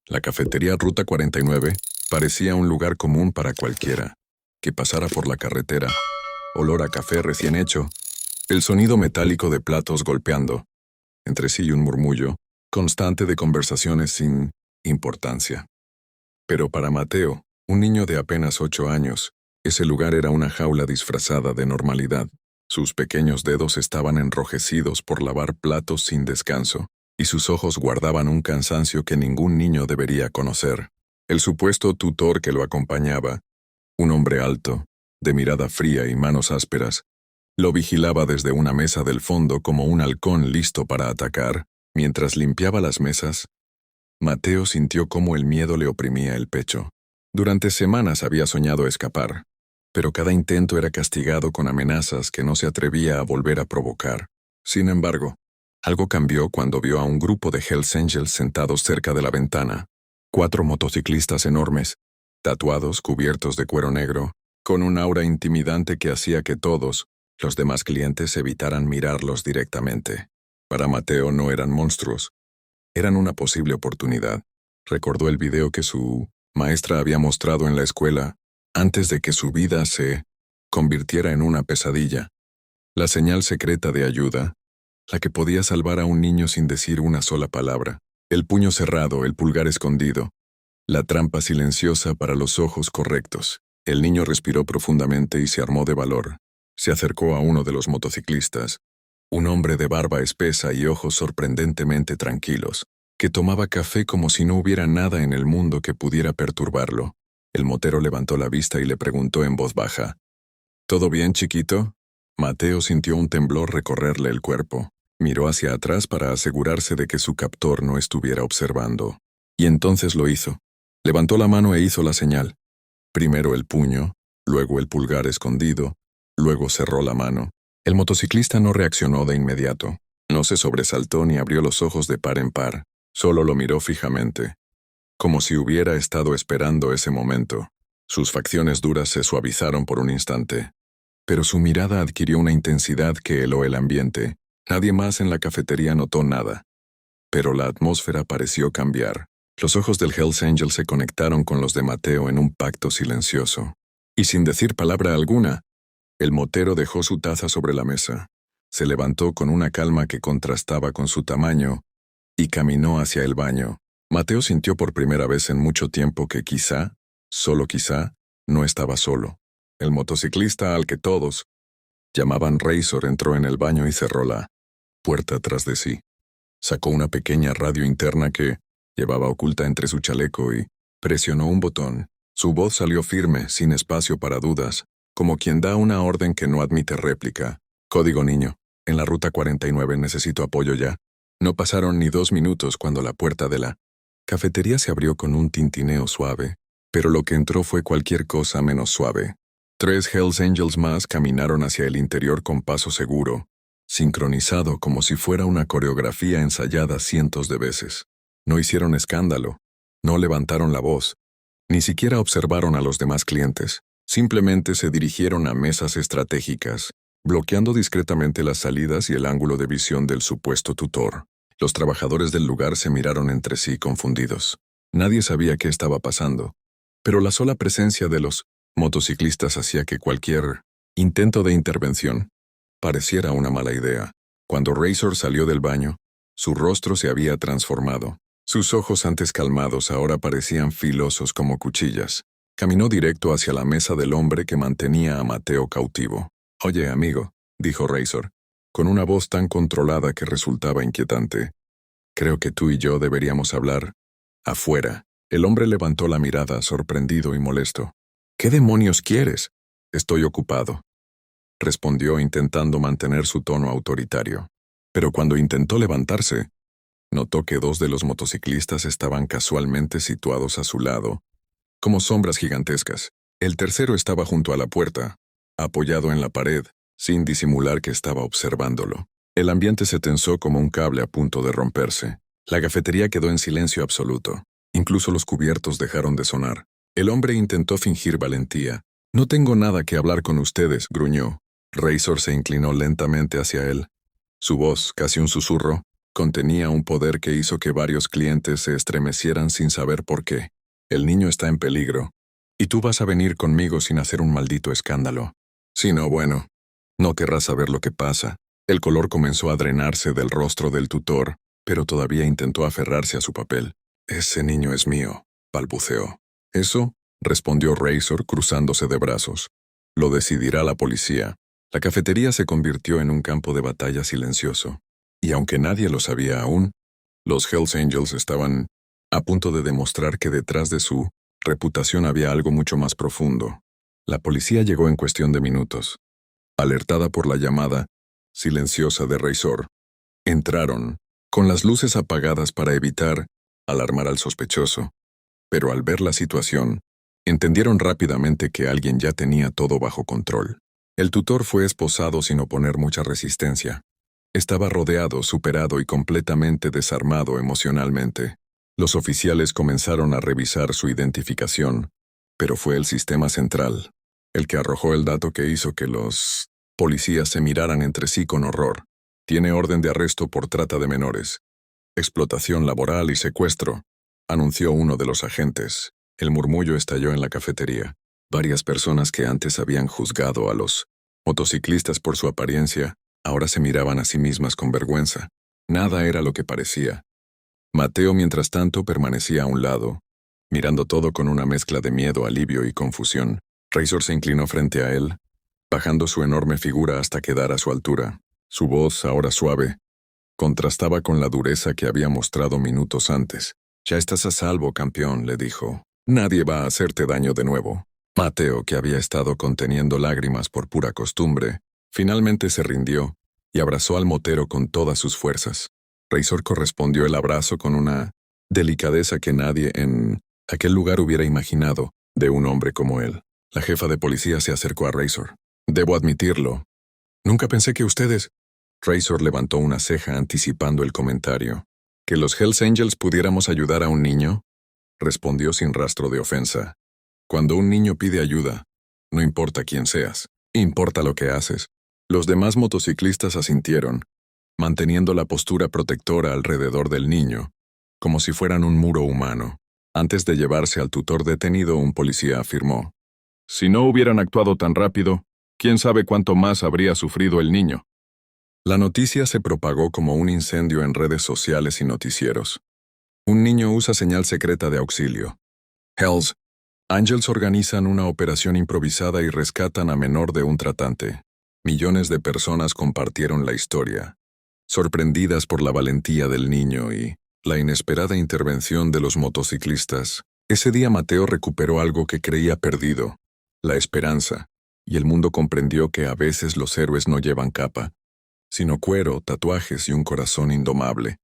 La cafetería Ruta 49 parecía un lugar común para cualquiera que pasara por la carretera. Olor a café recién hecho, el sonido metálico de platos golpeando, entre sí un murmullo constante de conversaciones sin importancia. Pero para Mateo, un niño de apenas 8 años, ese lugar era una jaula disfrazada de normalidad. Sus pequeños dedos estaban enrojecidos por lavar platos sin descanso, y sus ojos guardaban un cansancio que ningún niño debería conocer. El supuesto tutor que lo acompañaba, un hombre alto, de mirada fría y manos ásperas, lo vigilaba desde una mesa del fondo como un halcón listo para atacar. Mientras limpiaba las mesas, Mateo sintió cómo el miedo le oprimía el pecho. Durante semanas había soñado escapar, pero cada intento era castigado con amenazas que no se atrevía a volver a provocar. Sin embargo, algo cambió cuando vio a un grupo de Hells Angels sentados cerca de la ventana. 4 motociclistas enormes, tatuados, cubiertos de cuero negro, con un aura intimidante que hacía que todos, los demás clientes, evitaran mirarlos directamente. Para Mateo no eran monstruos, eran una posible oportunidad. Recordó el video que su maestra había mostrado en la escuela antes de que su vida se convirtiera en una pesadilla. La señal secreta de ayuda, la que podía salvar a un niño sin decir una sola palabra. El puño cerrado, el pulgar escondido. La trampa silenciosa para los ojos correctos. El niño respiró profundamente y se armó de valor. Se acercó a uno de los motociclistas, un hombre de barba espesa y ojos sorprendentemente tranquilos, que tomaba café como si no hubiera nada en el mundo que pudiera perturbarlo. El motero levantó la vista y le preguntó en voz baja: ¿Todo bien, chiquito? Mateo sintió un temblor recorrerle el cuerpo. Miró hacia atrás para asegurarse de que su captor no estuviera observando. Y entonces lo hizo. Levantó la mano e hizo la señal. Primero el puño, luego el pulgar escondido, luego cerró la mano. El motociclista no reaccionó de inmediato. No se sobresaltó ni abrió los ojos de par en par. Solo lo miró fijamente, como si hubiera estado esperando ese momento. Sus facciones duras se suavizaron por un instante, pero su mirada adquirió una intensidad que heló el ambiente. Nadie más en la cafetería notó nada, pero la atmósfera pareció cambiar. Los ojos del Hells Angel se conectaron con los de Mateo en un pacto silencioso. Y sin decir palabra alguna, el motero dejó su taza sobre la mesa. Se levantó con una calma que contrastaba con su tamaño y caminó hacia el baño. Mateo sintió por primera vez en mucho tiempo que quizá, solo quizá, no estaba solo. El motociclista al que todos llamaban Razor entró en el baño y cerró la puerta tras de sí. Sacó una pequeña radio interna que llevaba oculta entre su chaleco y presionó un botón. Su voz salió firme, sin espacio para dudas, como quien da una orden que no admite réplica. Código niño. En la ruta 49 necesito apoyo ya. No pasaron ni 2 minutos cuando la puerta de la cafetería se abrió con un tintineo suave, pero lo que entró fue cualquier cosa menos suave. 3 Hells Angels más caminaron hacia el interior con paso seguro, sincronizado como si fuera una coreografía ensayada cientos de veces. No hicieron escándalo, no levantaron la voz, ni siquiera observaron a los demás clientes. Simplemente se dirigieron a mesas estratégicas, bloqueando discretamente las salidas y el ángulo de visión del supuesto tutor. Los trabajadores del lugar se miraron entre sí confundidos. Nadie sabía qué estaba pasando, pero la sola presencia de los motociclistas hacía que cualquier intento de intervención pareciera una mala idea. Cuando Razor salió del baño, su rostro se había transformado. Sus ojos antes calmados ahora parecían filosos como cuchillas. Caminó directo hacia la mesa del hombre que mantenía a Mateo cautivo. «Oye, amigo», dijo Razor, con una voz tan controlada que resultaba inquietante. «Creo que tú y yo deberíamos hablar afuera». El hombre levantó la mirada, sorprendido y molesto. «¿Qué demonios quieres?» «Estoy ocupado», respondió intentando mantener su tono autoritario. Pero cuando intentó levantarse, notó que 2 de los motociclistas estaban casualmente situados a su lado, como sombras gigantescas. El tercero estaba junto a la puerta, apoyado en la pared, sin disimular que estaba observándolo. El ambiente se tensó como un cable a punto de romperse. La cafetería quedó en silencio absoluto. Incluso los cubiertos dejaron de sonar. El hombre intentó fingir valentía. «No tengo nada que hablar con ustedes», gruñó. Razor se inclinó lentamente hacia él. Su voz, casi un susurro, Contenía un poder que hizo que varios clientes se estremecieran sin saber por qué. El niño está en peligro. Y tú vas a venir conmigo sin hacer un maldito escándalo. Si no, bueno, no querrás saber lo que pasa. El color comenzó a drenarse del rostro del tutor, pero todavía intentó aferrarse a su papel. Ese niño es mío, balbuceó. ¿Eso? Respondió Razor cruzándose de brazos. Lo decidirá la policía. La cafetería se convirtió en un campo de batalla silencioso. Y aunque nadie lo sabía aún, los Hells Angels estaban a punto de demostrar que detrás de su reputación había algo mucho más profundo. La policía llegó en cuestión de minutos. Alertada por la llamada silenciosa de Razor, entraron, con las luces apagadas para evitar alarmar al sospechoso. Pero al ver la situación, entendieron rápidamente que alguien ya tenía todo bajo control. El tutor fue esposado sin oponer mucha resistencia. Estaba rodeado, superado y completamente desarmado emocionalmente. Los oficiales comenzaron a revisar su identificación, pero fue el sistema central el que arrojó el dato que hizo que los policías se miraran entre sí con horror. Tiene orden de arresto por trata de menores, explotación laboral y secuestro, anunció uno de los agentes. El murmullo estalló en la cafetería. Varias personas que antes habían juzgado a los motociclistas por su apariencia, ahora se miraban a sí mismas con vergüenza. Nada era lo que parecía. Mateo, mientras tanto, permanecía a un lado, mirando todo con una mezcla de miedo, alivio y confusión. Razor se inclinó frente a él, bajando su enorme figura hasta quedar a su altura. Su voz, ahora suave, contrastaba con la dureza que había mostrado minutos antes. «Ya estás a salvo, campeón», le dijo. «Nadie va a hacerte daño de nuevo». Mateo, que había estado conteniendo lágrimas por pura costumbre, finalmente se rindió y abrazó al motero con todas sus fuerzas. Razor correspondió el abrazo con una delicadeza que nadie en aquel lugar hubiera imaginado de un hombre como él. La jefa de policía se acercó a Razor. «Debo admitirlo. Nunca pensé que ustedes...» Razor levantó una ceja anticipando el comentario. «¿Que los Hells Angels pudiéramos ayudar a un niño?», respondió sin rastro de ofensa. «Cuando un niño pide ayuda, no importa quién seas, importa lo que haces». Los demás motociclistas asintieron, manteniendo la postura protectora alrededor del niño, como si fueran un muro humano. Antes de llevarse al tutor detenido, un policía afirmó: «Si no hubieran actuado tan rápido, quién sabe cuánto más habría sufrido el niño». La noticia se propagó como un incendio en redes sociales y noticieros. Un niño usa señal secreta de auxilio. Hells Angels organizan una operación improvisada y rescatan a menor de un tratante. Millones de personas compartieron la historia, sorprendidas por la valentía del niño y la inesperada intervención de los motociclistas. Ese día Mateo recuperó algo que creía perdido: la esperanza, y el mundo comprendió que a veces los héroes no llevan capa, sino cuero, tatuajes y un corazón indomable.